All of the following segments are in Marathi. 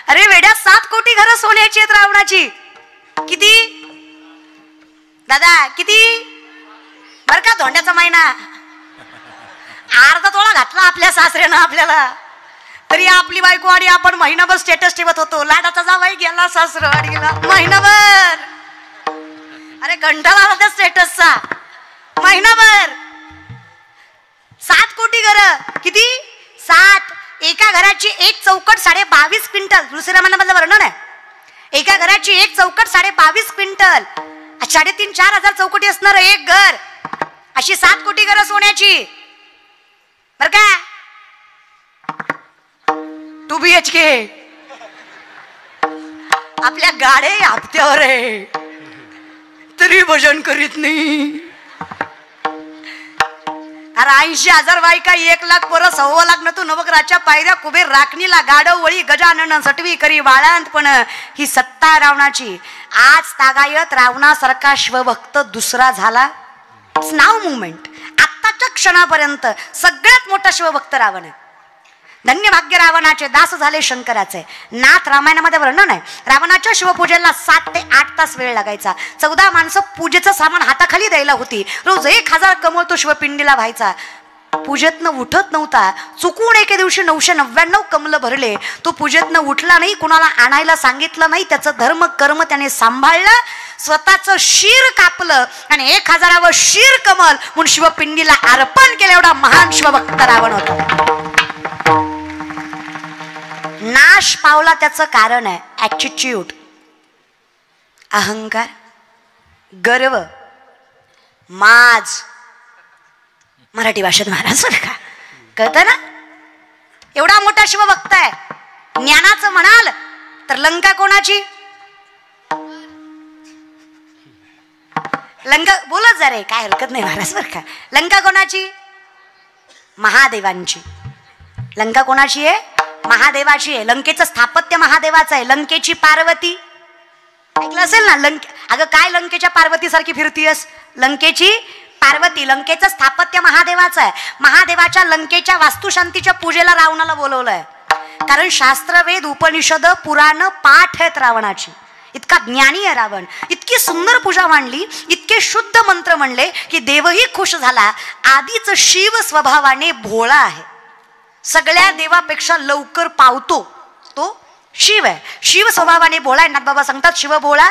अरे वेड्या 7 कोटी घरं सोन्याची आहेत रावणाची. किती दादा किती बर का? धोंड्याचा महिना अर्धा तोळा घातला आपल्या सासऱ्यानं आपल्याला, तरी आपली बायको आणि आपण महिनाभर स्टेटस ठेवत होतो. लाडाचा जावाई गेला सासरवाडीला महिनाभर. अरे कंटाळा आला त्या स्टेटसचा. महिनाभर 7 कोटी घरं. किती? 7. एका घराची एक चौकट 22.5 क्विंटल. दुसऱ्या महिन्यामधलं वर्णन आहे. एका घराची एक चौकट 22.5 क्विंटल. 3,500-4,000 हजार चौकटी असणार एक घर. अशी 7 कोटी घरं सोन्याची बर का? 2 BHK. आपल्या गाडे हप्त्यावर आहे तरी भजन करीत नाही. अरे 80,000 बायका 1 लाख परत 1.25 लाख न तू नवग्रहाच्या पायऱ्या कुबेर राखणीला गाडव वळी गजानन सटवी करी बाळांतपण ही सत्ता रावणाची. आज तागायत रावणासारखा शिवभक्त दुसरा झाला. It's now movement. आत्ताच्या क्षणापर्यंत सगळ्यात मोठा शिवभक्त रावण आहे. धन्य भाग्य रावणाचे दास झाले शंकराचे. नाथ रामायणामध्ये वर्णन आहे. रावणाच्या शिवपूजेला 7 ते 8 तास वेळ लागायचा. 14 माणसं पूजेचं सामान हाताखाली द्यायला होती. रोज 1,000 कमळ तो शिवपिंडीला व्हायचा. पूजेतनं उठत नव्हता. चुकून एके दिवशी 999 कमल भरले. तो पूजेतनं उठला नाही, कुणाला आणायला सांगितलं नाही. त्याचं धर्म कर्म त्याने सांभाळलं. स्वतःचं शीर कापलं आणि 1,000वं शीर कमल म्हणून शिवपिंडीला अर्पण केलं. एवढा महान शिवभक्त रावण होता. नाश पावला त्याचं कारण आहे ॲटिट्यूड, अहंकार, गर्व, माज. मराठी भाषेत महाराज का कळतं ना? एवढा मोठा शिवभक्त आहे. ज्ञानाचं म्हणाल तर लंका कोणाची? लंका बोलत जा रे, काय हरकत नाही महाराज बर का. लंका कोणाची? महादेवांची. लंका कोणाची आहे? महादेवाची आहे. लंकेचं स्थापत्य महादेवाचं आहे. लंकेची पार्वती ऐकलं असेल ना? अगं काय लंकेच्या पार्वती सारखी फिरतीयस? लंकेची पार्वती. लंकेचं स्थापत्य महादेवाचं आहे. महादेवाच्या लंकेच्या वास्तुशांतीच्या पूजेला रावणाला बोलवलंय. कारण शास्त्र वेद उपनिषद पुराण पाठ आहेत रावणाची. इतका ज्ञानी आहे रावण. इतकी सुंदर पूजा मांडली, इतके शुद्ध मंत्र म्हणले की देवही खुश झाला. आधीच शिव स्वभावाने भोळा आहे. सगळ्या देवापेक्षा लवकर पावतो तो शिव आहे. शिव स्वभावाने भोळा आहे. नाथबाबा सांगतात शिव भोळा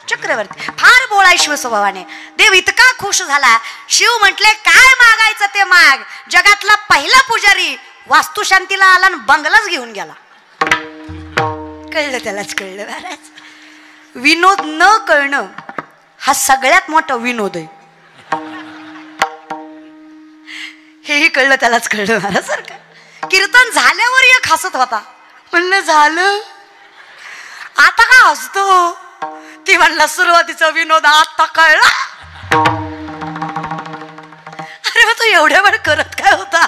चक्रवर्ती. फार भोळा आहे शिव स्वभावाने. देव इतका खुश झाला. शिव म्हटले काय मागायचं ते माग. जगातला पहिला पुजारी वास्तुशांतीला आला आणि बंगलाच घेऊन गेला. कळलं त्यालाच कळलं महाराज. विनोद न कळणं हा सगळ्यात मोठा विनोद आहे. हेही कळलं त्यालाच कळलं महाराज सारखं. कीर्तन झाल्यावर एक हसत होता. म्हणलं झालं आता का हसतो? ती म्हणला सुरुवातीचा विनोद आता कळला. अरे मग तो एवढ्या वेळ करत काय होता?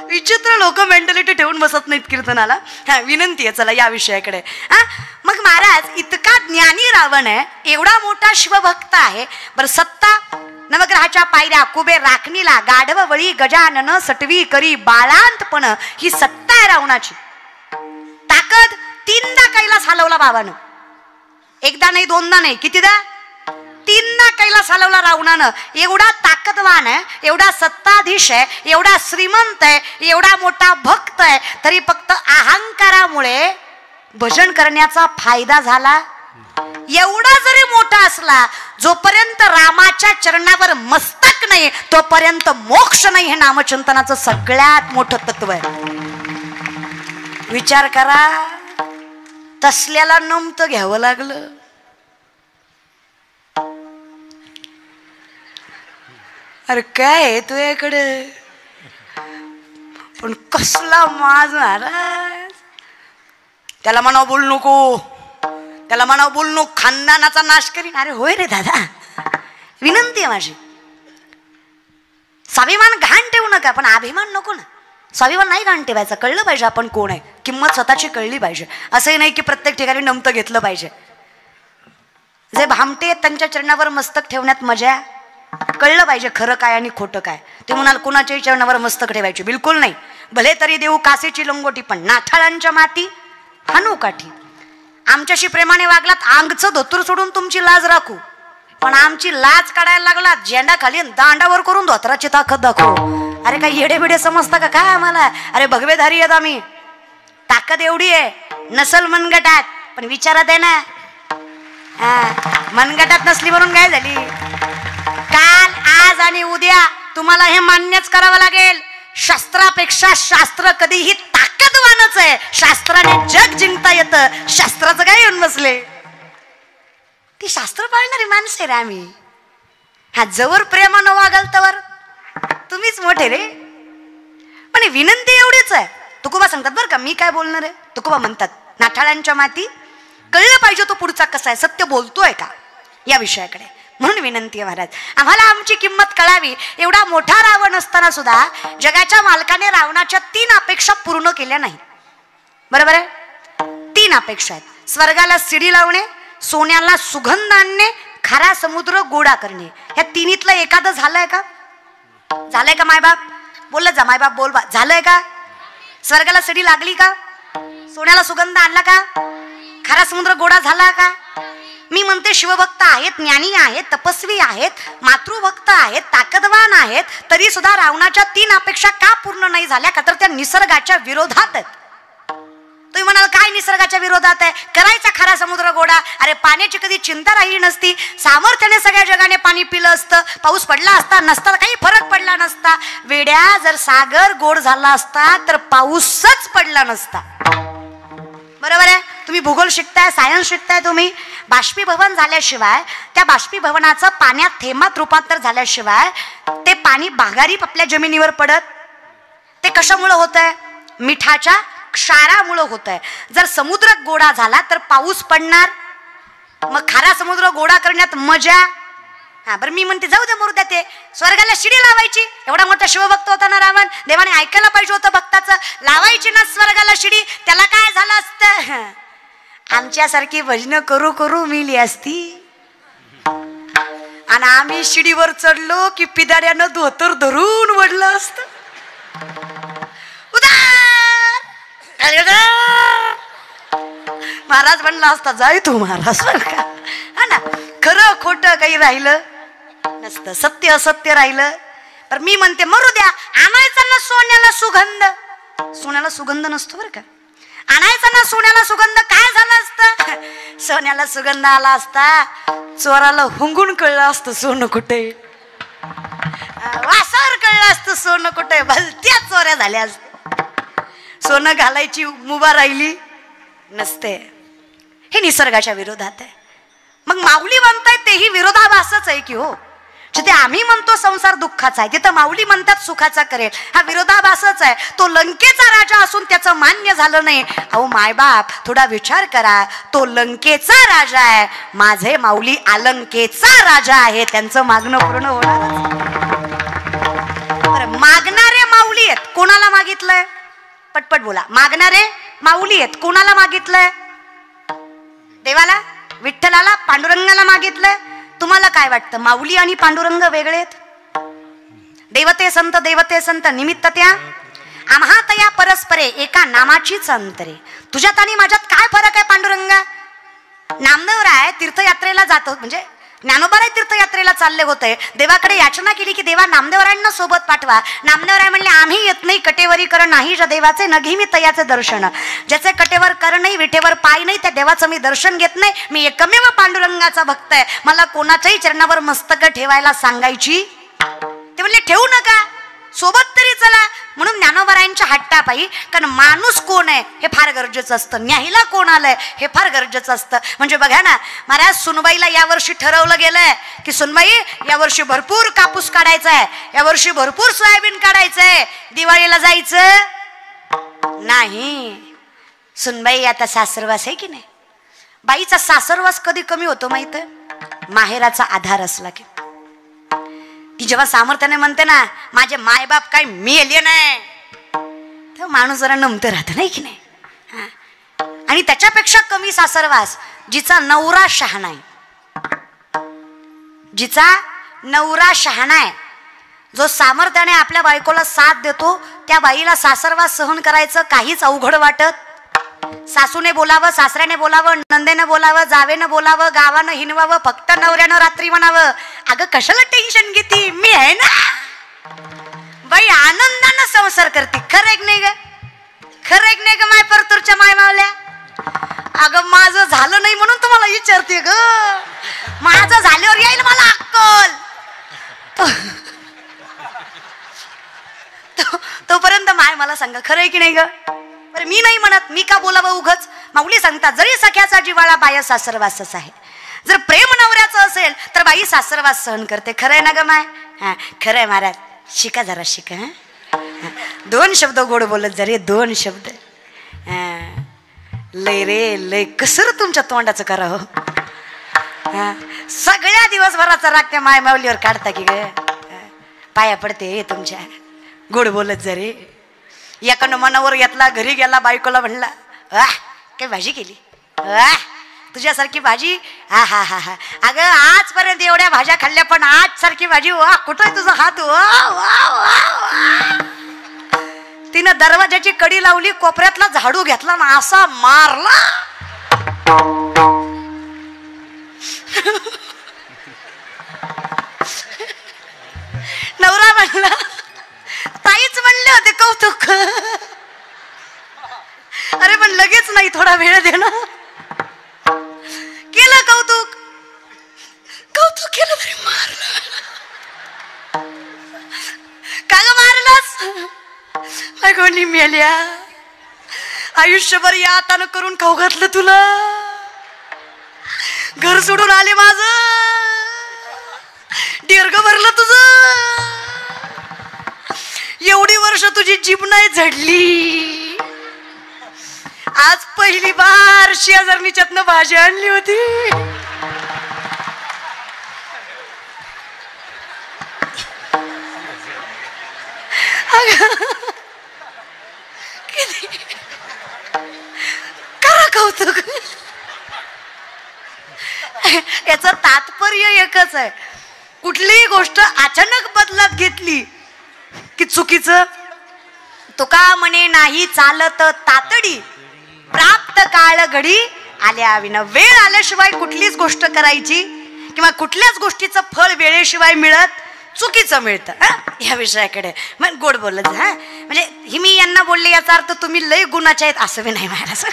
विचित्र लोक मेंटॅलिटी ठेवून बसत नाहीत कीर्तनाला. हा विनंती आहे चला या विषयाकडे. हा मग महाराज इतका ज्ञानी रावण आहे, एवढा मोठा शिवभक्त आहे. बरं सत्ता नवग्रहाच्या पायऱ्या कुबेर राखणीला गाढव वळी गजानन सटवी करी बाळांतपण ही सत्ता आहे रावणाची. ताकद 3दा कैलास हलवला बाबानं. एकदा नाही दोनदा नाही, कितीदा? 3दा कैलास हलवला रावणानं. एवढा ताकदवान आहे, एवढा सत्ताधीश आहे, एवढा श्रीमंत आहे, एवढा मोठा भक्त आहे, तरी फक्त अहंकारामुळे भजन करण्याचा फायदा झाला. एवढा जरी मोठा असला, जोपर्यंत रामाच्या चरणावर मस्तक नाही तोपर्यंत मोक्ष नाही. हे नामचिंतनाचं सगळ्यात मोठं तत्व आहे. विचार करा, तसल्याला नमतं घ्यावं लागलं. अरे काय आहे तुझ्याकडे? पण कसला माज महाराज. त्याला म्हणा बोल नको, त्याला म्हणा बोल नको, खानदानाचा नाश करीन. अरे होय रे दादा, विनंती आहे माझी. स्वाभिमान घाण ठेवू नका, पण अभिमान नको ना. स्वाभिमान नाही घाण ठेवायचा. कळलं पाहिजे आपण कोण आहे, किंमत स्वतःची कळली पाहिजे. असंही नाही की प्रत्येक ठिकाणी नमतं घेतलं पाहिजे. जे भामटे त्यांच्या चरणावर मस्तक ठेवण्यात मजा. कळलं पाहिजे खरं काय आणि खोटं काय. ते म्हणाल कुणाच्याही चरणावर मस्तक ठेवायचे बिलकुल नाही. भले तरी देऊ कासेची लंगोटी, पण नाठाळांच्या माती हानू काठी. आमच्याशी प्रेमाने वागलात, अंगचं धोतर सोडून तुमची लाज राखू, पण आमची लाज काढायला लागला झेंडा खाली दांडावर करून धोतराची ताकद दाखवू. अरे काही येडे बिडे समजता का काय आम्हाला? अरे भगवेधारी आहेत आम्ही. ताकद एवढी आहे, नसल मनगटात पण विचारात आहे ना. मनगटात नसली म्हणून काय झाली? काल, आज आणि उद्या तुम्हाला हे मान्यच करावं लागेल. शस्त्रापेक्षा शास्त्र कधीही ताकदवानच आहे. शास्त्राने जग जिंकता येतं. शास्त्राचं काय येऊन बसले? ती शास्त्र पाळणारी माणसे रे आम्ही. हा जवळ प्रेमानं वागाल तवर तुम्हीच मोठे रे. पण विनंती एवढीच आहे. तुकोबा सांगतात बरं का, मी काय बोलणार आहे. तुकोबा म्हणतात नाठाळांच्या माती कळलं पाहिजे तो पुढचा कसा आहे, सत्य बोलतोय का या विषयाकडे. म्हणून विनंती आहे महाराज, आम्हाला आमची किंमत कळावी. एवढा मोठा रावण असताना सुद्धा जगाच्या मालकाने रावणाच्या 3 अपेक्षा पूर्ण केल्या नाही. बरोबर आहे? 3 अपेक्षा आहेत. स्वर्गाला शिडी लावणे, सोन्याला सुगंध आणणे, खारा समुद्र गोडा करणे. या 3तलं एखादं झालंय का? झालंय का मायबाप? बोललं जा मायबाप, बोल बा. झालंय का? स्वर्गाला शिडी लागली का? सोन्याला सुगंध आणला का? खारा समुद्र गोडा झाला का? मी म्हणते शिवभक्त आहेत, ज्ञानी आहेत, तपस्वी आहेत, मातृभक्त आहेत, ताकदवान आहेत, तरी सुद्धा रावणाच्या 3 अपेक्षा का पूर्ण नाही झाल्या? का तर त्या निसर्गाच्या विरोधात आहेत. तुम्ही म्हणाल काय निसर्गाच्या विरोधात आहे? करायचा खारा समुद्र गोडा. अरे पाण्याची कधी चिंता राहिली नसती. सामर्थ्याने सगळ्या जगाने पाणी पिलं असतं. पाऊस पडला असता नसता, काही फरक पडला नसता. वेड्या, जर सागर गोड झाला असता तर पाऊसच पडला नसता. बरोबर आहे? तुम्ही भूगोल शिकताय, सायन्स शिकताय. तुम्ही बाष्पीभवन झाल्याशिवाय, त्या बाष्पीभवनाचं पाण्यात थेंबात रूपांतर झाल्याशिवाय ते पाणी बागारी आपल्या जमिनीवर पडत. ते कशामुळं होत आहे? मिठाच्या क्षारामुळं होत आहे. जर समुद्र गोडा झाला तर पाऊस पडणार. मग खारा समुद्र गोडा करण्यात मजा. बरं मी म्हणते जाऊ दे मरुद्या, ते स्वर्गाला शिडी लावायची. एवढा मोठा शिवभक्त होता ना रावण, देवाने ऐकायला पाहिजे होतं भक्ताचं. लावायची ना स्वर्गाला शिडी, त्याला काय झालं असतं? आमच्यासारखी भजनं करू करू मिली असती. आणि आम्ही शिडीवर चढलो की पिदाड्यानं धोतर धरून वडलं असत. महाराज म्हणला असता जाय तू महाराज. हा ना, खरं खोटं काही राहिलं नसतं, सत्य असत्य राहिलं. पण मी म्हणते मरू द्या, आणायचा ना सोन्याला सुगंध. सोन्याला सुगंध नसतो बरं का. आणायचा ना सोन्याला सुगंध, काय झालं असतं? सोन्याला सुगंध आला असता, चोराला हुंगून कळलं असतं सोनं कुठे, वासावर कळलं असतं सोनं कुठे, भलत्या चोऱ्या झाल्या असत्या. सोनं घालायची मुभा राहिली नसते. हे निसर्गाच्या विरोधात आहे. मग माऊली म्हणताय तेही विरोधाभासच आहे की हो. जिथे आम्ही म्हणतो संसार दुःखाचा आहे, तिथं माऊली म्हणतात सुखाचा करेल. हा विरोधाभासच आहे. तो लंकेचा राजा असून त्याचं मान्य झालं नाही. अहो मायबाप, थोडा विचार करा. तो लंकेचा राजा आहे, माझे माऊली अलंकेचा राजा आहे. त्यांचं मागणं पूर्ण होणार. मागणारे माऊली आहेत. कोणाला मागितलंय? पटपट बोला. मागणारे माऊली आहेत. कोणाला मागितलंय? देवाला, विठ्ठलाला, पांडुरंगाला मागितलंय. तुम्हाला काय वाटतं, माऊली आणि पांडुरंग वेगळे आहेत? देवते संत निमित्त त्या आम्हा तया परस्परे एका नामाचीच अंतरे. तुझ्यात आणि माझ्यात काय फरक आहे पांडुरंगा? नामदेवराय तीर्थयात्रेला जातो, म्हणजे ज्ञानोबाराय तीर्थयात्रेला चालले होते. देवाकडे याचना केली की देवा नामदेवरायांना सोबत पाठवा. नामदेवराय म्हणले आम्ही येत नाही, कटेवरी कर नाही ज्या देवाचे, न घे मी तयाचे दर्शन. ज्याचे कटेवर कर नाही, विटेवर पाय नाही, त्या देवाचं मी दर्शन घेत नाही. मी एकमेव पांडुरंगाचा भक्त आहे. मला कोणाच्याही चरणावर मस्तक ठेवायला सांगायची. ते म्हणले ठेवू नका, सोबत तरी चला. म्हणून ज्ञानोबारायांच्या हट्टापायी, कारण माणूस कोण आहे हे फार गरजेचं असतं, न्यायला कोण आलंय हे फार गरजेचं असतं. म्हणजे बघा ना महाराज, सुनबाईला यावर्षी ठरवलं गेलंय की सुनबाई यावर्षी भरपूर कापूस काढायचा आहे, यावर्षी भरपूर सोयाबीन काढायचंय, दिवाळीला जायचं नाही. सुनबाई आता सासरवास आहे की नाही? बाईचा सासरवास कधी कमी होतो माहित आहे? माहेराचा आधार असला की. ती जेव्हा सामर्थ्याने म्हणते ना माझे मायबाप काय मेले नाही, तर माणूस जरा नमतं राहतं नाही की नाही? आणि त्याच्यापेक्षा कमी सासरवास जिचा नवरा शहाणा आहे, जिचा नवरा शहाणा आहे, जो सामर्थ्याने आपल्या बायकोला साथ देतो, त्या बाईला सासरवास सहन करायचं काहीच अवघड वाटत सासूने बोलावं, सासऱ्याने बोलावं, नंदेनं बोलावं, जावेनं बोलावं, गावानं हिनवावं, फक्त नवऱ्यानं रात्री म्हणावं, अगं कशाला टेन्शन घेती, मी आहे ना. बाई आनंदानं संसार करते. खरं एक नाही ग, खरं एक नाही ग माय परतूरच्या माय मावल्या. अगं माझं झालं नाही म्हणून तुम्हाला विचारते ग, माझं झाल्यावर येईल मला अक्कल. तोपर्यंत माय मला सांगा खरं आहे की नाही ग. बरं मी नाही म्हणत, मी का बोलावं उगच. माऊली सांगतात जरी सख्याचा जिवाळा बाय सासरवासच आहे. जर प्रेम नवऱ्याचं असेल तर बाई सासरवास सहन करते. खरं आहे ना ग माय. हा खरं आहे महाराज, शिका जरा शिका. दोन शब्द गोड बोलत जरे, दोन शब्द. लय रे लय कसर तुमच्या तोंडाचं करा हो. सगळ्या दिवसभराचा राग त्या माय माऊलीवर काढता की ग. पाया पडते तुमच्या, गोड बोलत जरे. एकानं मनावर घेतला, घरी गेला, बायकोला म्हणला काय भाजी केली, तुझ्यासारखी भाजी, हा हा हा हा. अगं आजपर्यंत एवढ्या भाज्या खाल्ल्या पण आज सारखी भाजी, वा कुठं तुझा हात, वा वा वा. तिनं दरवाजाची कडी लावली, कोपऱ्यातला झाडू घेतला ना असा मारला. नवरा म्हणला, ताईच म्हणले होते कौतुक. अरे पण लगेच नाही, थोडा वेळ दे ना. केलं कौतुक, कौतुक केलं तरी मारलं. का ग मारलास. कोणी मेल्या, आयुष्यभर या हातानं करून खाऊ घातलं तुला, घर सोडून आले माझं, दीर्घ भरलं तुझं, एवढी वर्ष तुझी जीभ नाही झडली. आज पहिली बार शेजारणीच्यातनं भाजी आणली होती. करा कौतुक. याचं तात्पर्य एकच आहे, कुठलीही गोष्ट अचानक बदलात घेतली की चुकीचं. तुका म्हणे नाही चालत तातडी, प्राप्त काळ घडी आल्या विना. वेळ आल्याशिवाय कुठलीच गोष्ट करायची किंवा कुठल्याच गोष्टीचं फळ वेळेशिवाय मिळत चुकीचं मिळतं. ह्या विषयाकडे मग गोड बोलत हा. म्हणजे ही मी यांना बोलले याचा अर्थ तुम्ही लय गुणाचे आहेत असं बी नाही महाराज.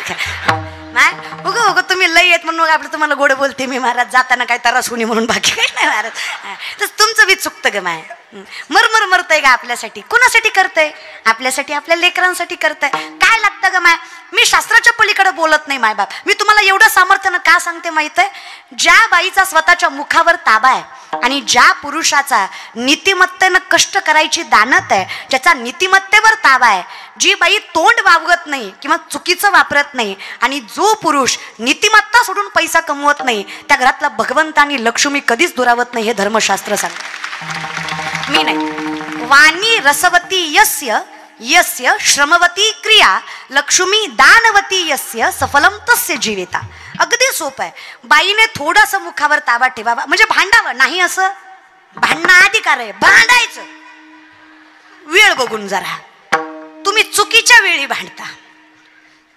नाही उगं उगं तुम्ही लय आहेत म्हणून आपलं तुम्हाला गोड बोलते मी महाराज, जाताना काय त्रास होणी म्हणून, बाकी काही नाही महाराज. तर तुमचं बी चुकतं ग माय. मरमर मरतय का आपल्यासाठी, कुणासाठी करतय, आपल्यासाठी, आपल्या लेकरांसाठी करतय. काय लागतं ग माय. मी शास्त्राच्या पलीकडे बोलत नाही माय बाप. मी तुम्हाला एवढं सामर्थ्यानं का सांगते माहित आहे, ज्या बाईचा स्वतःच्या मुखावर ताबा आहे आणि ज्या पुरुषाचा नीतिमत्तेनं कष्ट करायची दानत आहे, ज्याचा नीतिमत्तेवर ताबा आहे, जी बाई तोंड वावगत नाही किंवा चुकीचं वापरत नाही आणि जो पुरुष नीतिमत्ता सोडून पैसा कमवत नाही, त्या घरातला भगवंत आणि लक्ष्मी कधीच दुरावत नाही. हे धर्मशास्त्र सांगतं, मी नाही. वाणी रसवती यस्य यस्य श्रमवती क्रिया, लक्ष्मी दानवती यस्य सफलम तस्य जीविता. अगदी सोपं आहे. बाईने थोडंसं मुखावर ताबा ठेवावा, म्हणजे भांडावं नाही असं. भांडणं अधिकार आहे, भांडायचं वेळ बघून. जरा तुम्ही चुकीच्या वेळी भांडता,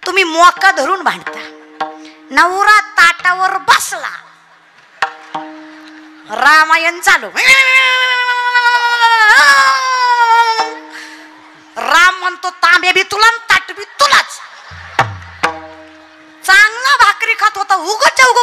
तुम्ही मोका धरून भांडता. नवरा ताटावर बसला, रामायण चालू, राम म्हणतो तांबे बी तुला ताट बी तुलाच. चांगला भाकरी खात होता, उगच्या उग